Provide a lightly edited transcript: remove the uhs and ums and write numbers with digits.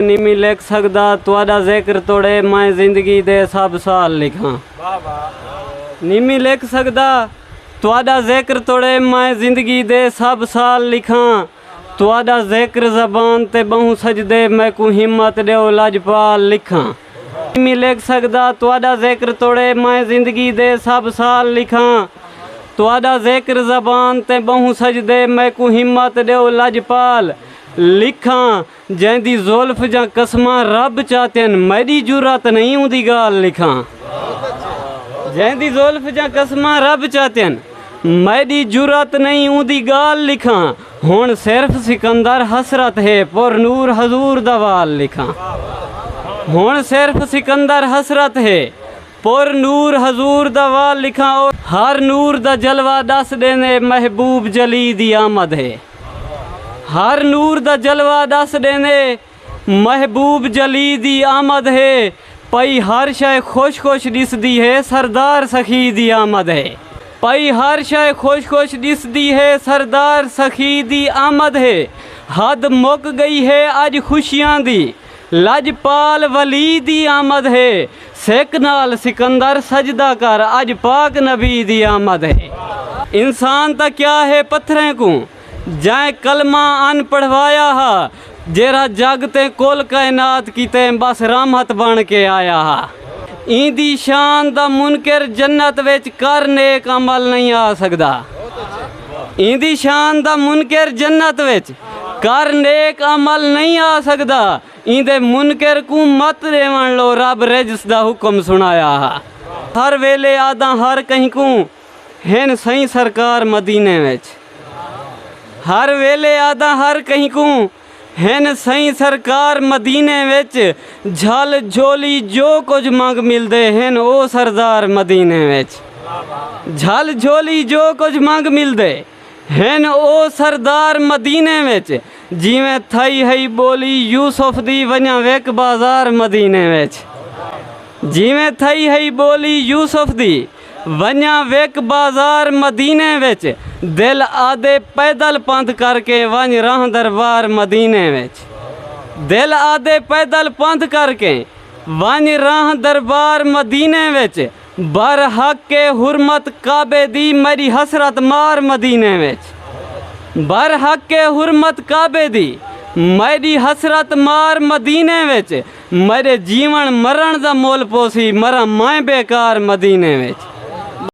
नहीं लिख सकदा तुहाडा जिक्र तोड़े मैं जिंदगी दे सब साल लिखां। नहीं लिख सकदा तुहाडा जिक्र तोड़े मैं जिंदगी दे सब साल लिखां। तुहाडा जिक्र ज़बान ते बहु सजदे मैं को हिम्मत देओ लजपाल लिखां। नहीं लिख सकदा तुहाडा जिक्र तोड़े मैं जिंदगी दे सब साल लिखां। तुहाडा जिक्र ज़बान ते बहु सजदे मैं को हिम्मत देओ लजपाल लिखां। जैंदी ज़ुल्फ़ जा कसमां रब चाहतेन मेरी जुरत नहीं उदी गाल लिखां। जैंदी ज़ुल्फ़ जा कसमां रब चाहतेन मेरी जुरत नहीं उदी गाल लिखां। हुण सिर्फ सिकंदर हसरत है पुर नूर हजूर दा वाल लिखां। हुण सिर्फ सिकंदर हसरत है पुर नूर हजूर दा वाल लिखां। और हर नूर दा जलवा दस देने महबूब जली दी आमद है। हर नूर दा जलवा दस देने महबूब जली दी आमद है। पई हर शय खुश खुश दिसदी है सरदार सखी दी आमद है। पई हर शय खुश खुश दिसदी है सरदार सखी दी आमद है। हद मुक गई है अज खुशियां दी लजपाल वली दी आमद है। सिक नाल सिकंदर सजदा कर अज पाक नबी दी आमद है। इंसान ता क्या है पत्थरें को जाए कलमा अन पढ़वाया हा। जेरा जगते कुल कायनात कीते बस रहमत बन के आया हा। इंदी शान दा मुनकर जन्नत विच कर नेक अमल नहीं आ सकदा। इंदी शान दा मुनकर जन्नत विच कर नेक अमल नहीं आ सकदा। इंदे मुनकर को मत देवन लो रब रिजस दा हुक्म सुनाया हा। हर वेले आदा हर कहीं को हेन सही सरकार मदीने विच। हर वेले आदा हर कहीं को हेन सही सरकार मदीने विच। झल झोली जो कुछ मंग मिलदे हेन ओ सरदार मदीने विच। झल झोली जो कुछ मंग मिलदे हेन ओ सरदार मदीने विच। जिवें थई हई बोली यूसुफ दी वन्या वेक बाजार मदीने विच। जिवें थई हई बोली यूसुफ दी वन्या वेक बाजार मदीने विच। दिल आदे पैदल पंथ करके वन राह दरबार मदीने विच। दिल आदे पैदल पंथ करके वन राह दरबार मदीने विच। बर हक के हुरमत काबे दी मेरी हसरत मार मदीने विच। बर हक के हुरमत काबे दी मेरी हसरत मार मदीने विच। मेरे जीवन मरण दा मोल पोसी मरा मैं बेकार मदीने विच।